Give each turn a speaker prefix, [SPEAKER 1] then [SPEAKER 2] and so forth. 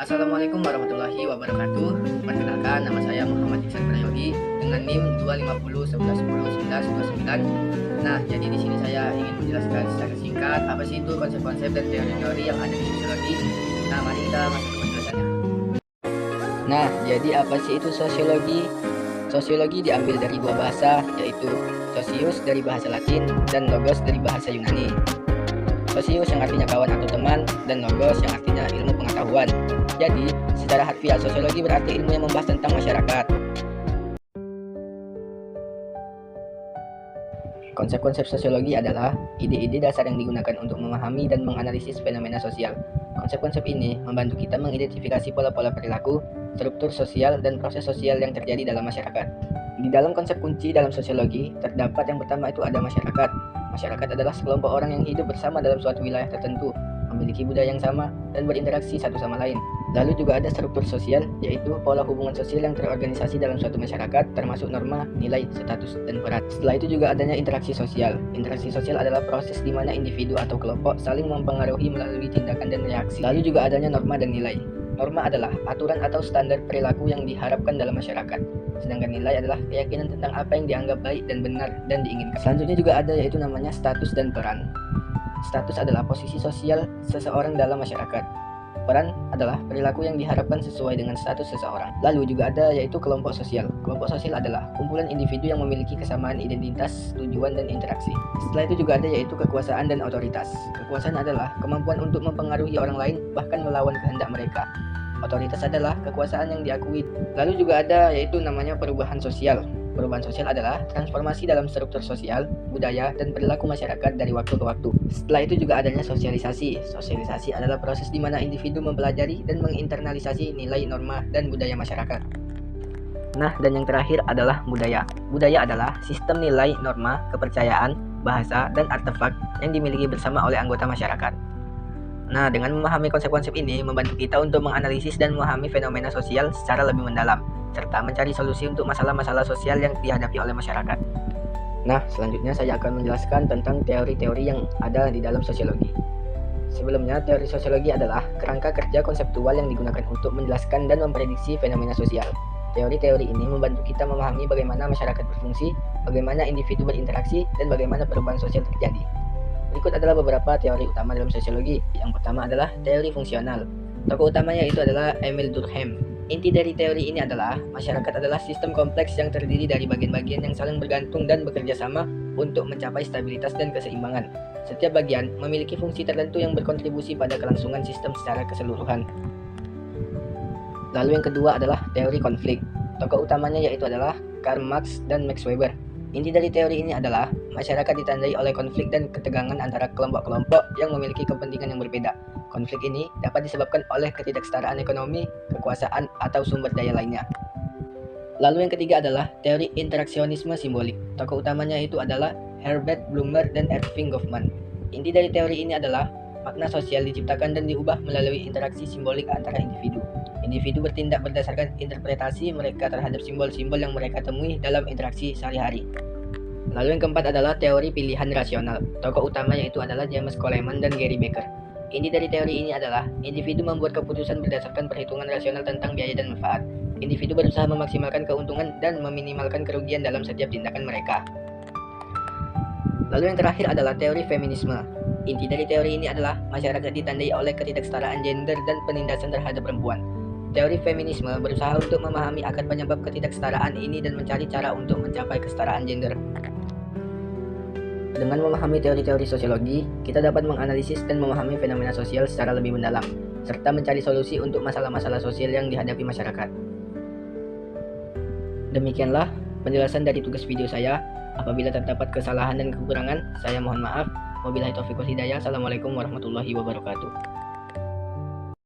[SPEAKER 1] Assalamualaikum warahmatullahi wabarakatuh. Perkenalkan, nama saya Muhammad Iksan Prayogi dengan NIM 25011101129. Nah, jadi di sini saya ingin menjelaskan secara singkat apa sih itu konsep-konsep dan teori-teori yang ada di sosiologi. Nah, mari kita masuk ke penjelasannya. Nah, jadi apa sih itu sosiologi? Sosiologi diambil dari dua bahasa, yaitu sosius dari bahasa Latin dan logos dari bahasa Yunani. Sosius yang artinya kawan atau teman, dan logos yang artinya ilmu pengetahuan. Jadi, secara harfiah sosiologi berarti ilmu yang membahas tentang masyarakat. Konsep-konsep sosiologi adalah ide-ide dasar yang digunakan untuk memahami dan menganalisis fenomena sosial. Konsep-konsep ini membantu kita mengidentifikasi pola-pola perilaku, struktur sosial, dan proses sosial yang terjadi dalam masyarakat. Di dalam konsep kunci dalam sosiologi, terdapat yang pertama itu ada masyarakat. Masyarakat adalah sekelompok orang yang hidup bersama dalam suatu wilayah tertentu, memiliki budaya yang sama, dan berinteraksi satu sama lain. Lalu juga ada struktur sosial, yaitu pola hubungan sosial yang terorganisasi dalam suatu masyarakat, termasuk norma, nilai, status, dan peran. Setelah itu juga adanya interaksi sosial. Interaksi sosial adalah proses di mana individu atau kelompok saling mempengaruhi melalui tindakan dan reaksi. Lalu juga adanya norma dan nilai. Norma adalah aturan atau standar perilaku yang diharapkan dalam masyarakat. Sedangkan nilai adalah keyakinan tentang apa yang dianggap baik dan benar dan diinginkan. Selanjutnya juga ada yaitu namanya status dan peran. Status adalah posisi sosial seseorang dalam masyarakat. Peran adalah perilaku yang diharapkan sesuai dengan status seseorang. Lalu juga ada yaitu kelompok sosial. Kelompok sosial adalah kumpulan individu yang memiliki kesamaan identitas, tujuan, dan interaksi. Setelah itu juga ada yaitu kekuasaan dan otoritas. Kekuasaan adalah kemampuan untuk mempengaruhi orang lain bahkan melawan kehendak mereka. Otoritas adalah kekuasaan yang diakui. Lalu juga ada yaitu namanya perubahan sosial. Perubahan sosial adalah transformasi dalam struktur sosial, budaya, dan perilaku masyarakat dari waktu ke waktu. Setelah itu juga adanya sosialisasi. Sosialisasi adalah proses di mana individu mempelajari dan menginternalisasi nilai, norma, dan budaya masyarakat. Nah, dan yang terakhir adalah budaya. Budaya adalah sistem nilai, norma, kepercayaan, bahasa, dan artefak yang dimiliki bersama oleh anggota masyarakat. Nah, dengan memahami konsep-konsep ini membantu kita untuk menganalisis dan memahami fenomena sosial secara lebih mendalam, serta mencari solusi untuk masalah-masalah sosial yang dihadapi oleh masyarakat. Nah, selanjutnya saya akan menjelaskan tentang teori-teori yang ada di dalam sosiologi. Sebelumnya, teori sosiologi adalah kerangka kerja konseptual yang digunakan untuk menjelaskan dan memprediksi fenomena sosial. Teori-teori ini membantu kita memahami bagaimana masyarakat berfungsi, bagaimana individu berinteraksi, dan bagaimana perubahan sosial terjadi. Berikut adalah beberapa teori utama dalam sosiologi. Yang pertama adalah teori fungsional. Tokoh utamanya itu adalah Emil Durkheim. Inti dari teori ini adalah masyarakat adalah sistem kompleks yang terdiri dari bagian-bagian yang saling bergantung dan bekerja sama untuk mencapai stabilitas dan keseimbangan. Setiap bagian memiliki fungsi tertentu yang berkontribusi pada kelangsungan sistem secara keseluruhan. Lalu yang kedua adalah teori konflik. Tokoh utamanya yaitu adalah Karl Marx dan Max Weber. Inti dari teori ini adalah masyarakat ditandai oleh konflik dan ketegangan antara kelompok-kelompok yang memiliki kepentingan yang berbeda. Konflik ini dapat disebabkan oleh ketidaksetaraan ekonomi, kekuasaan, atau sumber daya lainnya. Lalu yang ketiga adalah teori interaksionisme simbolik. Tokoh utamanya itu adalah Herbert Blumer dan Erving Goffman. Inti dari teori ini adalah makna sosial diciptakan dan diubah melalui interaksi simbolik antara individu. Individu bertindak berdasarkan interpretasi mereka terhadap simbol-simbol yang mereka temui dalam interaksi sehari-hari. Lalu yang keempat adalah teori pilihan rasional. Tokoh utamanya itu adalah James Coleman dan Gary Becker. Inti dari teori ini adalah individu membuat keputusan berdasarkan perhitungan rasional tentang biaya dan manfaat. Individu berusaha memaksimalkan keuntungan dan meminimalkan kerugian dalam setiap tindakan mereka. Lalu yang terakhir adalah teori feminisme. Inti dari teori ini adalah masyarakat ditandai oleh ketidaksetaraan gender dan penindasan terhadap perempuan. Teori feminisme berusaha untuk memahami akar penyebab ketidaksetaraan ini dan mencari cara untuk mencapai kesetaraan gender. Dengan memahami teori-teori sosiologi, kita dapat menganalisis dan memahami fenomena sosial secara lebih mendalam, serta mencari solusi untuk masalah-masalah sosial yang dihadapi masyarakat. Demikianlah penjelasan dari tugas video saya. Apabila terdapat kesalahan dan kekurangan, saya mohon maaf. Wabillahi taufiq wal hidayah. Assalamualaikum warahmatullahi wabarakatuh.